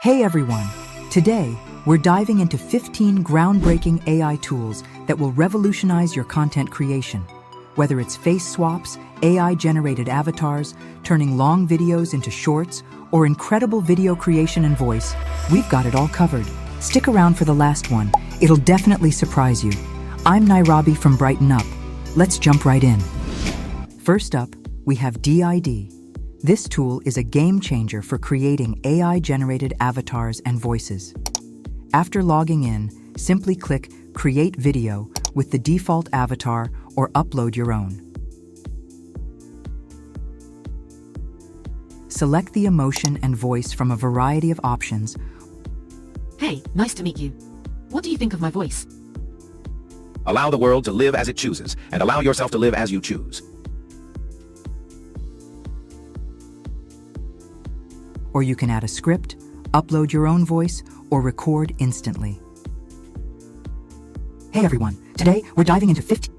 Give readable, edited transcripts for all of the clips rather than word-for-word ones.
Hey everyone! Today, we're diving into 15 groundbreaking AI tools that will revolutionize your content creation. Whether it's face swaps, AI-generated avatars, turning long videos into shorts, or incredible video creation and voice, we've got it all covered. Stick around for the last one. It'll definitely surprise you. I'm Nairobi from Brighten Up. Let's jump right in. First up, we have DID. This tool is a game changer for creating AI-generated avatars and voices. After logging in, simply click Create Video with the default avatar or upload your own. Select the emotion and voice from a variety of options. Hey, nice to meet you. What do you think of my voice? Allow the world to live as it chooses, and allow yourself to live as you choose. Or you can add a script, upload your own voice, or record instantly. Hey everyone, today we're diving into 15.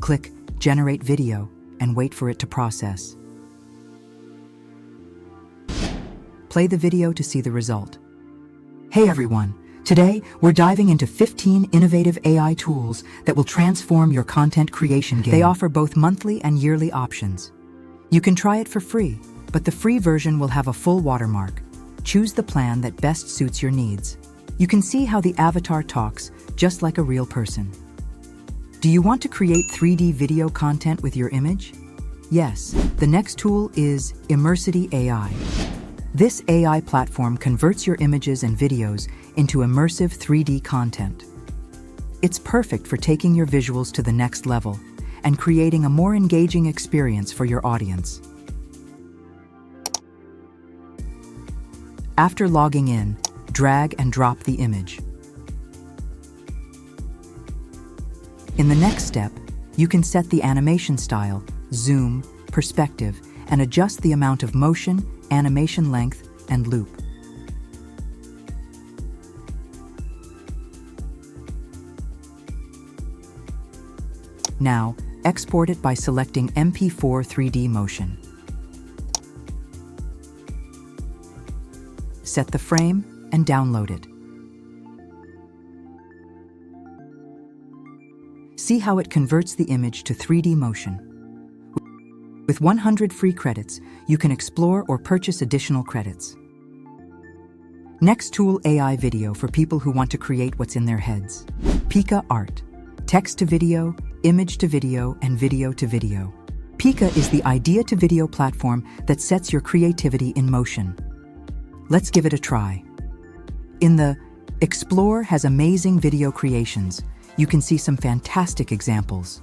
Click Generate Video and wait for it to process. Play the video to see the result. Hey everyone, today we're diving into 15 innovative AI tools that will transform your content creation game. They offer both monthly and yearly options. You can try it for free, but the free version will have a full watermark. Choose the plan that best suits your needs. You can see how the avatar talks, just like a real person. Do you want to create 3D video content with your image? Yes, the next tool is Invide AI. This AI platform converts your images and videos into immersive 3D content. It's perfect for taking your visuals to the next level and creating a more engaging experience for your audience. After logging in, drag and drop the image. In the next step, you can set the animation style, zoom, perspective, and adjust the amount of motion, animation length, and loop. Now, export it by selecting MP4 3D motion. Set the frame and download it. See how it converts the image to 3D motion. With 100 free credits, you can explore or purchase additional credits. Next tool, AI video for people who want to create what's in their heads. Pika Art. Text to video, image to video, and video to video. Pika is the idea-to-video platform that sets your creativity in motion. Let's give it a try. In the Explore has amazing video creations. You can see some fantastic examples.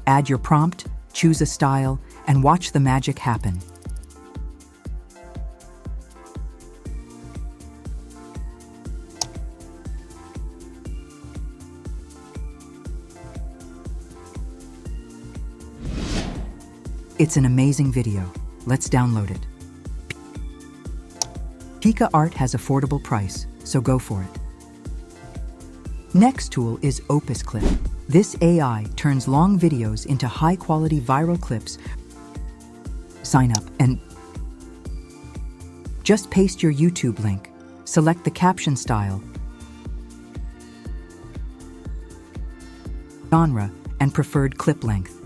Add your prompt, choose a style, and watch the magic happen. It's an amazing video. Let's download it. Pika Art has affordable price, so go for it. Next tool is OpusClip. This AI turns long videos into high-quality viral clips. Sign up and just paste your YouTube link. Select the caption style, genre, and preferred clip length.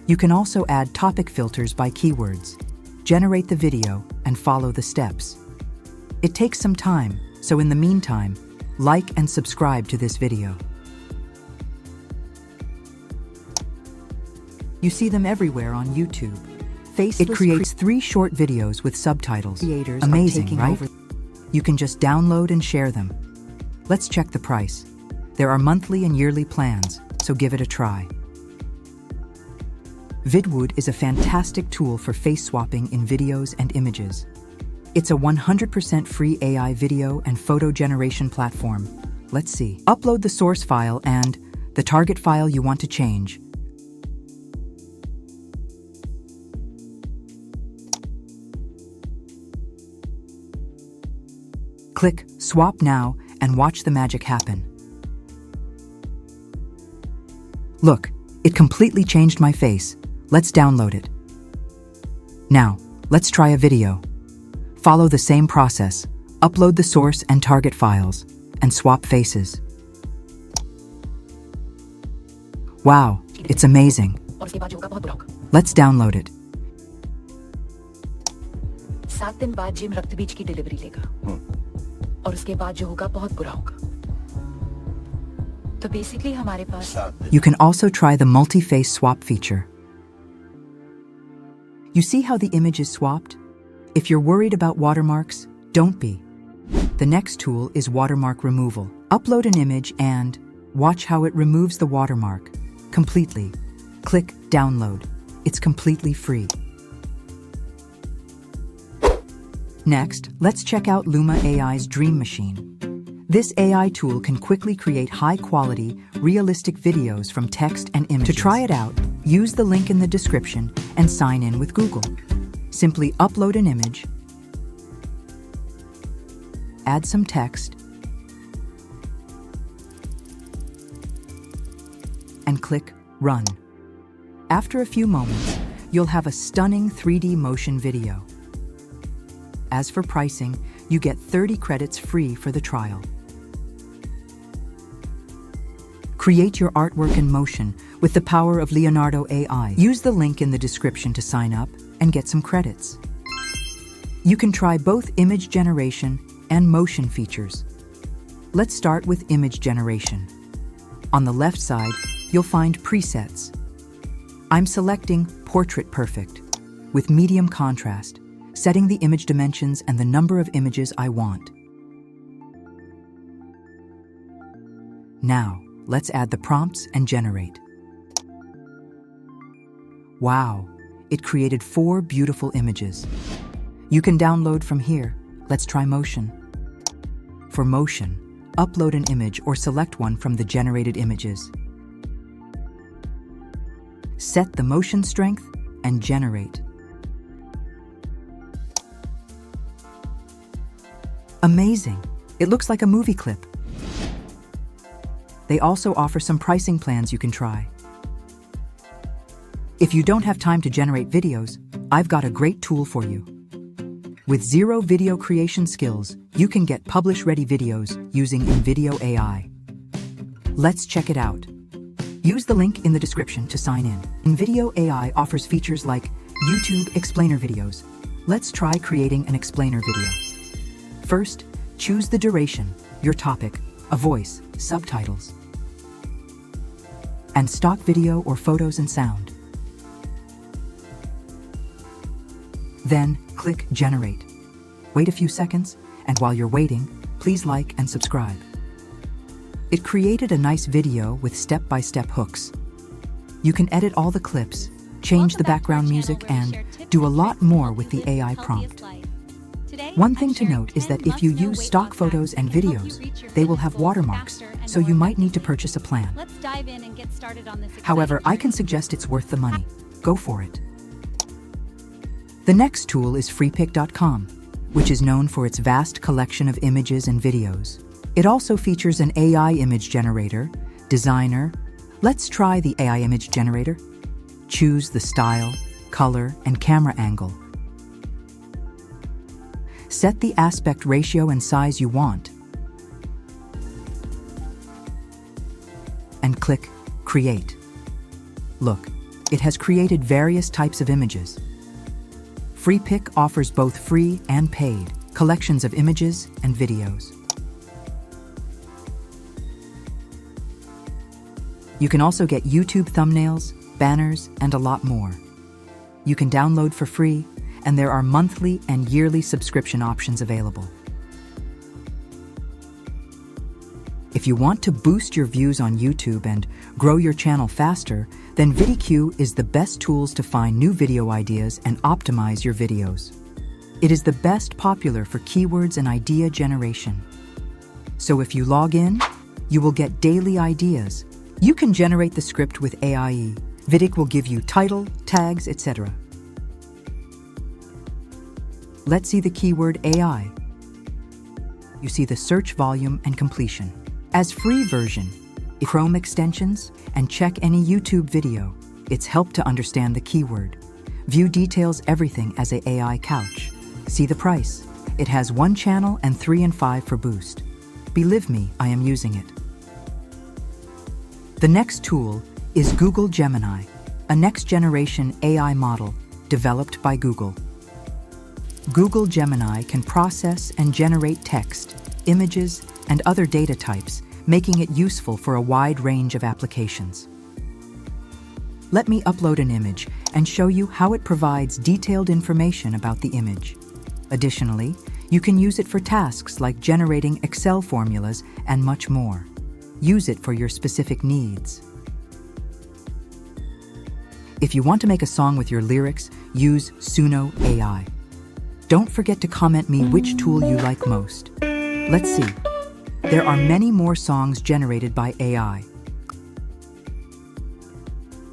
You can also add topic filters by keywords. Generate the video and follow the steps. It takes some time, so in the meantime, like and subscribe to this video. You see them everywhere on YouTube. It creates 3 short videos with subtitles. Amazing, right? You can just download and share them. Let's check the price. There are monthly and yearly plans, so give it a try. Vidwud is a fantastic tool for face swapping in videos and images. It's a 100% free AI video and photo generation platform. Let's see. Upload the source file and the target file you want to change. Click Swap Now and watch the magic happen. Look, It completely changed my face. Let's download it. Now, let's try a video. Follow the same process. Upload the source and target files, and swap faces. Wow, it's amazing. Let's download it. 7 दिन बाद gym रक्त बीज की delivery लेगा और उसके बाद जो होगा बहुत बुरा होगा तो बेसिकली हमारे पास You can also try the multi-face swap feature. You see how the image is swapped? If you're worried about watermarks, don't be. The next tool is watermark removal. Upload an image and watch how it removes the watermark completely. Click download. It's completely free. Next, let's check out Luma Ai's Dream Machine. This AI tool can quickly create high-quality, realistic videos from text and images. To try it out, use the link in the description and sign in with Google. Simply upload an image, add some text, and click Run. After a few moments, you'll have a stunning 3D motion video. As for pricing, you get 30 credits free for the trial. Create your artwork in motion with the power of Leonardo Ai. Use the link in the description to sign up and get some credits. You can try both image generation and motion features. Let's start with image generation. On the left side, you'll find presets. I'm selecting Portrait Perfect with medium contrast, setting the image dimensions and the number of images I want. Now, let's add the prompts and generate. Wow, it created 4 beautiful images. You can download from here. Let's try motion. For motion, upload an image or select one from the generated images. Set the motion strength and generate. Amazing! It looks like a movie clip. They also offer some pricing plans you can try. If you don't have time to generate videos, I've got a great tool for you. With zero video creation skills, you can get publish-ready videos using Invide Ai. Let's check it out. Use the link in the description to sign in. Invide Ai offers features like YouTube explainer videos. Let's try creating an explainer video. First, choose the duration, your topic, a voice, subtitles, and stock video or photos and sound. Then, click Generate. Wait a few seconds, and while you're waiting, please like and subscribe. It created a nice video with step-by-step hooks. You can edit all the clips, change the background music, and do a lot more with the AI prompt. One thing to note is that if you use stock photos and videos, they will have watermarks, so you might need to purchase a plan. However, I can suggest it's worth the money. Go for it. The next tool is FreePIK.com, which is known for its vast collection of images and videos. It also features an AI image generator, designer. Let's try the AI image generator. Choose the style, color, and camera angle. Set the aspect ratio and size you want, and click Create. Look, it has created various types of images. FreePIK offers both free and paid collections of images and videos. You can also get YouTube thumbnails, banners, and a lot more. You can download for free, and there are monthly and yearly subscription options available. If you want to boost your views on YouTube and grow your channel faster, then VidiQ is the best tools to find new video ideas and optimize your videos. It is the best popular for keywords and idea generation. So if you log in, you will get daily ideas. You can generate the script with AI. VidiQ will give you title, tags, etc. Let's see the keyword AI. You see the search volume and completion. As free version, Chrome extensions, and check any YouTube video. It's helped to understand the keyword. View details everything as a AI couch. See the price. It has 1 channel and 3 and 5 for boost. Believe me, I am using it. The next tool is Google Gemini, a next-generation AI model developed by Google. Google Gemini can process and generate text, images, and other data types, making it useful for a wide range of applications. Let me upload an image and show you how it provides detailed information about the image. Additionally, you can use it for tasks like generating Excel formulas and much more. Use it for your specific needs. If you want to make a song with your lyrics, use Suno AI. Don't forget to comment me which tool you like most. Let's see. There are many more songs generated by AI.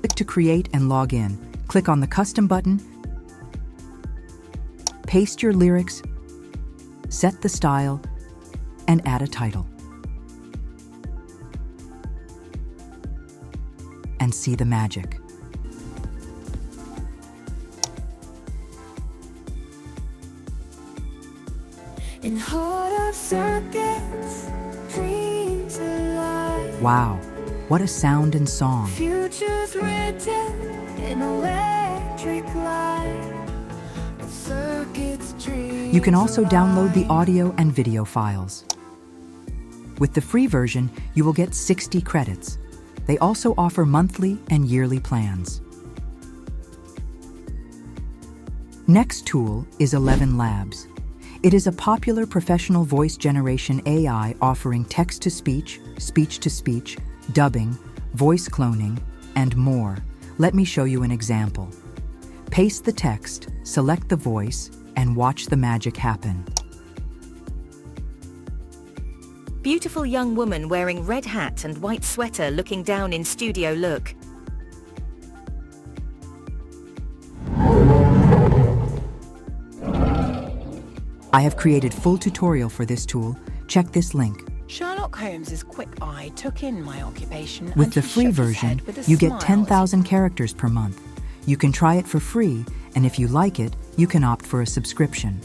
Click to create and log in. Click on the Custom button. Paste your lyrics, set the style, and add a title. And see the magic. In heart of circuits, dreams alive. Wow, what a sound and song. Futures written in electric light. Circuits, dreams You can also download the alive. audio and video files. With the free version, you will get 60 credits. They also offer monthly and yearly plans. Next tool is Elevenlab. It is a popular professional voice generation AI offering text-to-speech, speech-to-speech, dubbing, voice cloning, and more. Let me show you an example. Paste the text, select the voice, and watch the magic happen. Beautiful young woman wearing red hat and white sweater looking down in studio look. I have created full tutorial for this tool. Check this link. Sherlock Holmes's quick eye took in my occupation. With and the he free shook his version, head with a you get smile. 10,000 characters per month. You can try it for free, and if you like it, you can opt for a subscription.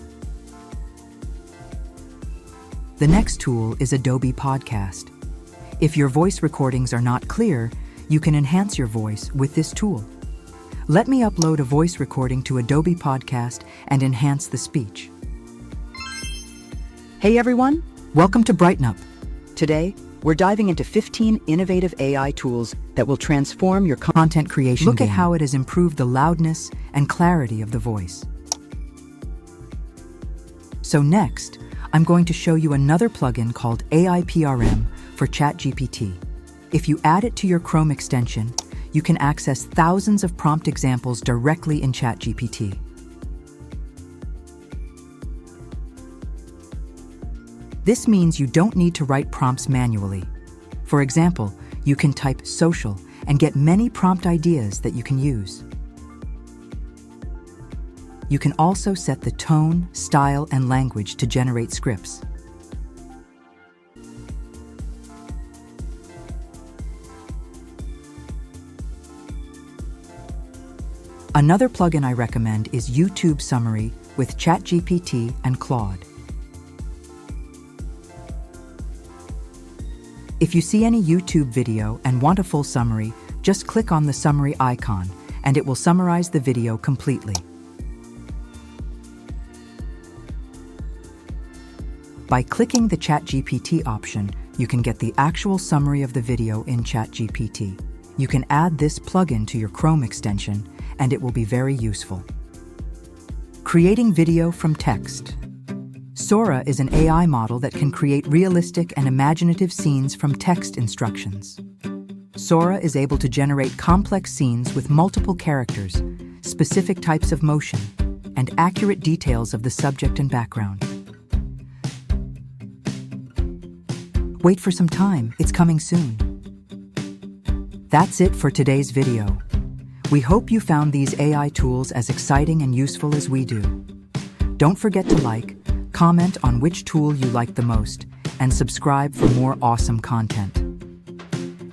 The next tool is Adobe Podcast. If your voice recordings are not clear, you can enhance your voice with this tool. Let me upload a voice recording to Adobe Podcast and enhance the speech. Hey everyone, welcome to Brightnupai. Today, we're diving into 15 innovative AI tools that will transform your content creation. Look at how it has improved the loudness and clarity of the voice. So next, I'm going to show you another plugin called AIPRM for ChatGPT. If you add it to your Chrome extension, you can access thousands of prompt examples directly in ChatGPT. This means you don't need to write prompts manually. For example, you can type social and get many prompt ideas that you can use. You can also set the tone, style, and language to generate scripts. Another plugin I recommend is YouTube Summary with ChatGPT and Claude. If you see any YouTube video and want a full summary, just click on the summary icon and it will summarize the video completely. By clicking the ChatGPT option, you can get the actual summary of the video in ChatGPT. You can add this plugin to your Chrome extension and it will be very useful. Creating video from text. SORA is an AI model that can create realistic and imaginative scenes from text instructions. SORA is able to generate complex scenes with multiple characters, specific types of motion, and accurate details of the subject and background. Wait for some time, it's coming soon. That's it for today's video. We hope you found these AI tools as exciting and useful as we do. Don't forget to like, comment on which tool you like the most, and subscribe for more awesome content.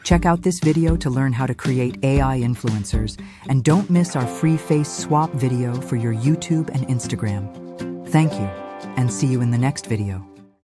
Check out this video to learn how to create AI influencers, and don't miss our free face swap video for your YouTube and Instagram. Thank you, and see you in the next video.